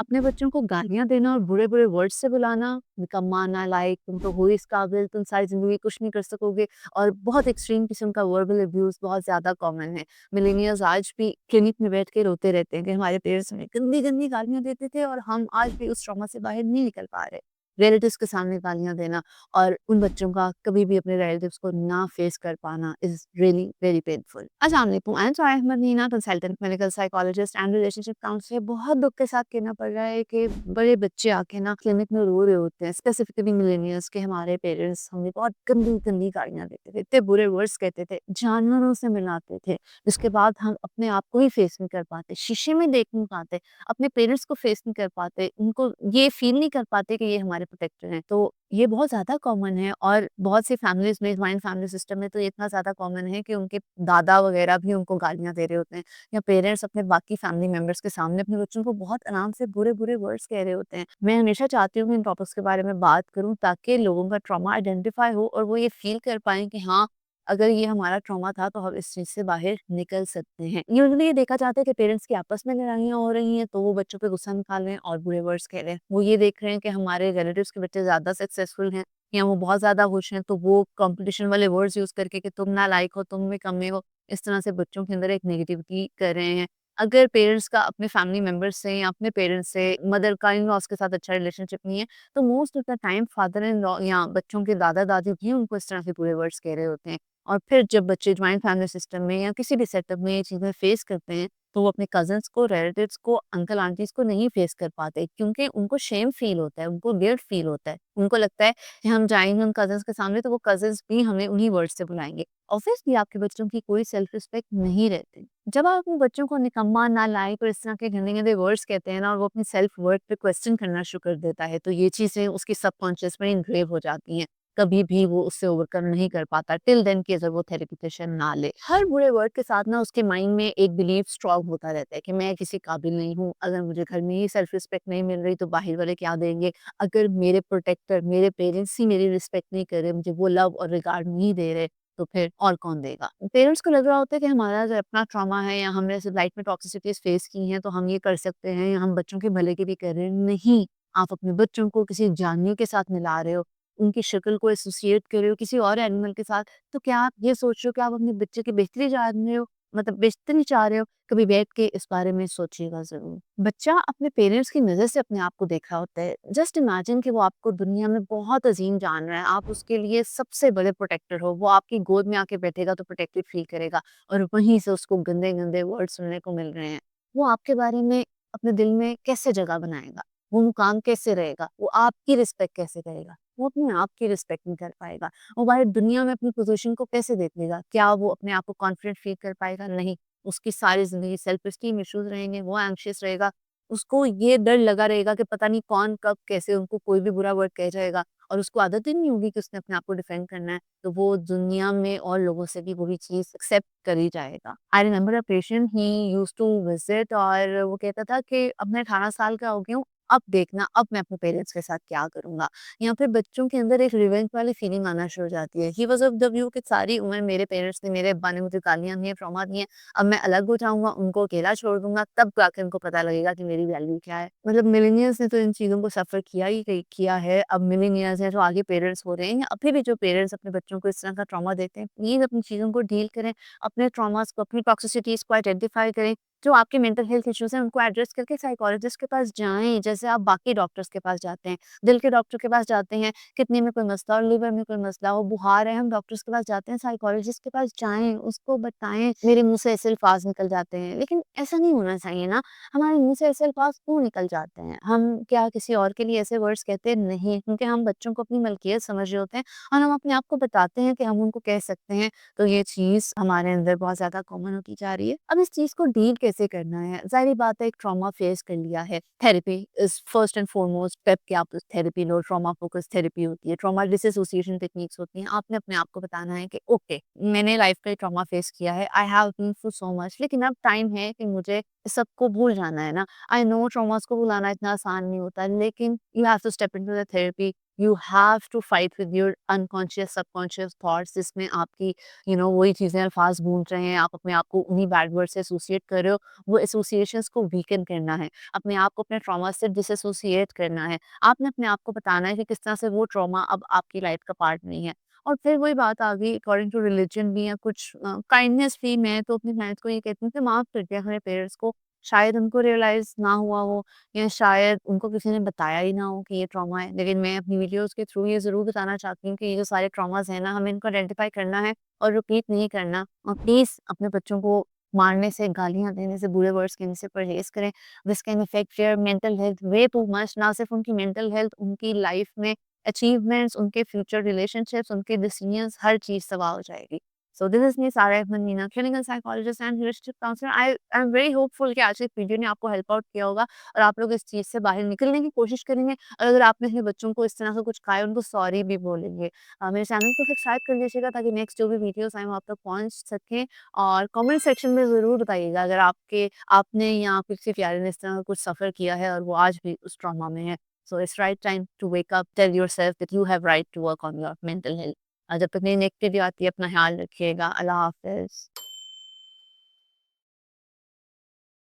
अपने बच्चों को गालियाँ देना और बुरे-बुरे वर्ड्स से बुलाना, निकम्मा, नालायक, तुम तो हो इस काबिल, तुम सारी ज़िंदगी कुछ नहीं कर सकोगे और बहुत एक्सट्रीम किस्म का वर्बल अब्यूज़ बहुत ज़्यादा कॉमन है। मिलेनियल्स आज भी क्लिनिक में बैठ के रोते रहते हैं कि हमारे पेरेंट्स हमें गंदी-गंदी गालियाँ देते थे और हम आज भी उस ट्रॉमा से बाहर नहीं निकल पा रहे। रिलेटिव्स के सामने गालियाँ देना और उन बच्चों का कभी भी अपने रिलेटिव्स को ना फेस कर पाना इज़ रियली वेरी पेनफुल। अस्सलाम वालेकुम, I am Saya Ahmed Neena, consultant clinical psychologist and relationship counsellor. बहुत दुःख के साथ कहना पड़ रहा है कि बड़े बच्चे आके ना क्लिनिक में रो रहे होते हैं, स्पेसिफिकली मिलेनियल्स के हमारे पेरेंट्स हमें बहुत गंदी-गंदी गालियाँ देते थे, इतने बुरे वर्ड्स कहते थे, जानवरों से मिलाते थे, जिसके बाद हम अपने आप को ही फेस नहीं कर पाते, शीशे में देख नहीं पाते, अपने पेरेंट्स को फेस नहीं कर पाते, उनको ये फ़ील नहीं कर पाते कि ये हमारे प्रोटेक्टर हैं। तो ये बहुत ज़्यादा कॉमन है और बहुत सी फैमिलीज़ में जॉइंट फैमिली सिस्टम में तो ये इतना ज़्यादा कॉमन है कि उनके दादा वगैरह भी उनको गालियाँ दे रहे होते हैं या पेरेंट्स अपने बाकी फैमिली मेंबर्स के सामने अपने बच्चों को बहुत आराम से बुरे-बुरे वर्ड्स कह रहे होते हैं। मैं हमेशा चाहती हूँ कि इन टॉपिक्स के बारे में बात करूँ ताकि लोगों का ट्रॉमा आइडेंटिफ़ाई हो और वो ये फ़ील कर पाएँ कि हाँ, अगर ये हमारा ट्रॉमा था तो हम इस चीज़ से बाहर निकल सकते हैं। यूजुअली ये देखा जाता है कि पेरेंट्स की आपस में लड़ाइयाँ हो रही हैं तो वो बच्चों पे गुस्सा निकाल रहे हैं और बुरे वर्ड्स कह रहे हैं। वो ये देख रहे हैं कि हमारे रिलेटिव्स के बच्चे ज़्यादा सक्सेसफुल हैं या वो बहुत ज़्यादा खुश हैं तो वो कॉम्पिटिशन वाले वर्ड्स यूज़ करके कि तुम नालायक हो, तुम में कमी हो, इस तरह से बच्चों के अंदर एक नेगेटिविटी कर रहे हैं। अगर पेरेंट्स का अपने फैमिली मेंबर्स से या अपने पेरेंट्स से मदर का इन लॉज़ के साथ अच्छा रिलेशनशिप नहीं है, तो most of the time father in law या बच्चों के दादा-दादी भी उनको इस तरह के बुरे वर्ड्स कह रहे होते हैं। और फिर जब बच्चे जॉइंट फैमिली सिस्टम में या किसी भी सेटअप में ये चीज़ें फेस करते हैं, तो वो अपने कज़िन्स को, रिलेटिव्स को, अंकल आंटीज़ को नहीं फेस कर पाते क्योंकि उनको शेम फ़ील होता है, उनको गिल्ट फ़ील होता है। उनको लगता है कि हम जाएँगे उन कज़िन्स के सामने तो वो कज़िन्स भी हमें उन्हीं वर्ड्स से बुलाएँगे। ऑब्वियसली आपके बच्चों की कोई सेल्फ रिस्पेक्ट नहीं रहती। जब आप अपने बच्चों को निकम्मा, नालायक और इस तरह के गंदे-गंदे वर्ड्स कहते हैं ना और वो अपनी सेल्फ वर्थ पे क्वेश्चन करना शुरू कर देता है, तो ये चीज़ें उसके सबकॉन्शियस में इनग्रेव हो जाती हैं। कभी भी वो उससे ओवरकम नहीं कर पाता टिल देन कि अगर वो थेरेपी सेशन ना ले। हर बुरे वर्ड के साथ ना उसके माइंड में एक बिलीफ स्ट्रॉन्ग होता रहता है कि मैं किसी काबिल नहीं हूँ, अगर मुझे घर में ही सेल्फ रिस्पेक्ट नहीं मिल रही तो बाहर वाले क्या देंगे? अगर मेरे प्रोटेक्टर, मेरे पेरेंट्स ही मेरी रिस्पेक्ट नहीं कर रहे, मुझे वो लव और रिगार्ड नहीं दे रहे, तो फिर और कौन देगा? पेरेंट्स को लग रहा होता है कि हमारा जो अपना ट्रॉमा है या हमने ऐसे लाइफ में टॉक्सिसिटीज़ फेस की हैं, तो हम ये कर सकते हैं या हम बच्चों के भले के लिए कर रहे हैं। नहीं, आप अपने बच्चों को किसी जानवर के साथ मिला रहे हो, उनकी शक्ल को एसोसिएट कर रहे हो किसी और एनिमल के साथ, तो क्या आप ये सोच रहे हो कि आप अपने बच्चे की बेहतरी चाह रहे हो? मतलब बेहतरी चाह रहे हो? कभी बैठ के इस बारे में सोचिएगा ज़रूर। बच्चा अपने पेरेंट्स की नज़र से अपने आप को देख रहा होता है। जस्ट इमेजिन कि वो आपको दुनिया में बहुत अज़ीम जान रहा है, आप उसके लिए सबसे बड़े प्रोटेक्टर हो। वो आपकी गोद में आके बैठेगा तो प्रोटेक्टेड फ़ील करेगा और वहीं से उसको गंदे-गंदे वर्ड सुनने को मिल रहे हैं। वो आपके बारे में अपने दिल में कैसे जगह बनाएगा? वो मुकाम कैसे रहेगा? वो आपकी रिस्पेक्ट कैसे करेगा? वो अपने आप की रिस्पेक्ट नहीं कर पाएगा। वो बाहर दुनिया में अपनी पोज़ीशन को कैसे देखेगा? क्या वो अपने आप को कॉन्फिडेंट फ़ील कर पाएगा? नहीं। उसकी सारी ज़िंदगी सेल्फ एस्टीम इश्यूज़ रहेंगे, वो एंग्ज़ियस रहेगा। उसको ये डर लगा रहेगा कि पता नहीं कौन, कब, कैसे उनको कोई भी बुरा वर्ड कह जाएगा और उसको आदत ही नहीं होगी कि उसने अपने आप को डिफेंड करना है, तो वो दुनिया में और लोगों से भी वही चीज़ एक्सेप्ट कर ही जाएगा। I remember a patient he used to visit और वो कहता था कि अब मैं 18 साल का हो गया हूँ, अब देखना, अब मैं अपने पेरेंट्स के साथ क्या करूँगा? या फिर बच्चों के अंदर एक रिवेंज वाली फीलिंग आना शुरू हो जाती है। He was of the view कि सारी उम्र मेरे पेरेंट्स ने, मेरे अब्बा ने मुझे गालियाँ दी हैं, ट्रॉमा दिए हैं, अब मैं अलग हो जाऊँगा, उनको अकेला छोड़ दूँगा, तब जाके उनको पता लगेगा कि मेरी वैल्यू क्या है। मतलब मिलेनियल्स ने तो इन चीज़ों को सफ़र किया ही किया है। अब मिलेनियल्स हैं जो आगे पेरेंट्स हो रहे हैं या अभी भी जो पेरेंट्स अपने बच्चों को इस तरह का ट्रॉमा देते हैं, प्लीज़ अपनी चीज़ों को डील करें, अपने ट्रॉमास को, अपनी टॉक्सिसिटीज़ को आइडेंटिफ़ाई करें। जो आपके मेंटल हेल्थ इश्यूज़ हैं, उनको एड्रेस करके साइकोलॉजिस्ट के पास जाएँ, जैसे आप बाकी डॉक्टर्स के पास जाते हैं। दिल के डॉक्टर के पास जाते हैं, किडनी में कोई मसला हो, लिवर में कोई मसला हो, बुखार है, हम डॉक्टर्स के पास जाते हैं, साइकोलॉजिस्ट के पास जाएँ, उसको बताएँ, मेरे मुँह से ऐसे अल्फाज़ निकल जाते हैं। लेकिन ऐसा नहीं होना चाहिए ना, हमारे मुँह से ऐसे अल्फाज़ क्यों निकल जाते हैं? हम क्या किसी और के लिए ऐसे वर्ड्स कहते नहीं, क्योंकि हम बच्चों को अपनी मलकियत समझ रहे होते हैं और हम अपने आप को बताते हैं कि हम उनको कह सकते हैं, तो ये चीज़ हमारे अंदर बहुत ज़्यादा कॉमन होती जा रही है। अब इस चीज़ को डील कैसे करना है? ज़ाहिर-सी बात है एक ट्रॉमा फेस कर लिया है, therapy is first and foremost step कि आप थेरेपी लो, ट्रॉमा फोकस्ड थेरेपी होती है, ट्रॉमा डिसोसिएशन टेक्निक्स होती हैं। आपने अपने आप को बताना है कि ओके, मैंने लाइफ का ट्रॉमा फेस किया है, I have been through so much लेकिन अब टाइम है कि मुझे इस सबको भूल जाना है ना। आई नो ट्रॉमास को भुलाना इतना आसान नहीं होता लेकिन you have to step into the therapy you have to fight with your unconscious subconscious thoughts, जिसमें आपकी वही चीज़ें अल्फाज घूम रहे हैं, आप अपने आप को उन्हीं बैड वर्ड से एसोसिएट कर रहे हो, वो एसोसिएशंस को वीकन करना है, अपने आप को अपने ट्रॉमा से डिसएसोसिएट करना है। आपने अपने आप को बताना है कि किस तरह से वो ट्रॉमा अब आपकी लाइफ का पार्ट नहीं है। और फिर वही बात आ गई अकॉर्डिंग टू रिलीजन भी, या कुछ काइंडनेस भी, मैं तो अपनी फ्रेंड्स को ये कहती हूँ कि माफ़ कर दिया करें पेरेंट्स को, शायद उनको रियलाइज़ ना हुआ हो, या शायद उनको किसी ने बताया ही ना हो कि ये ट्रॉमा है। लेकिन मैं अपनी वीडियोज़ के थ्रू ये ज़रूर बताना चाहती हूँ कि ये जो सारे ट्रॉमाज़ हैं ना, हमें इनको आइडेंटिफ़ाई करना है और रिपीट नहीं करना। और प्लीज़ अपने बच्चों को मारने से, गालियाँ देने से, बुरे वर्ड्स कहने से परहेज़ करें। This can affect their mental health way too much, ना सिर्फ़ उनकी मेंटल हेल्थ, उनकी लाइफ़ में अचीवमेंट्स, उनके फ्यूचर रिलेशनशिप्स, उनके डिसीजंस, हर चीज़ तबाह हो जाएगी। So this is me, Sara Ahmed Meena, clinical psychologist and relationship counselor. I am very hopeful कि आज के इस वीडियो ने आपको हेल्प आउट किया होगा और आप लोग इस चीज़ से बाहर निकलने की कोशिश करेंगे, और अगर आपने अपने बच्चों को इस तरह से कुछ कहा है, उनको सॉरी भी बोलेंगे। मेरे चैनल को सब्सक्राइब कर लीजिएगा ताकि नेक्स्ट जो भी वीडियोस आएँ वो आप तक पहुँच सकें, और कमेंट सेक्शन में ज़रूर बताइएगा अगर आपने या आपके किसी प्यारे ने इस तरह का कुछ सफ़र किया है और वो आज भी उस ट्रॉमा में है। So it's right time to wake up, tell yourself that you have right to work on your mental health. जब तक नई नेगेटिविटी आती है, अपना ख्याल रखिएगा। अल्लाह हाफ़िज़।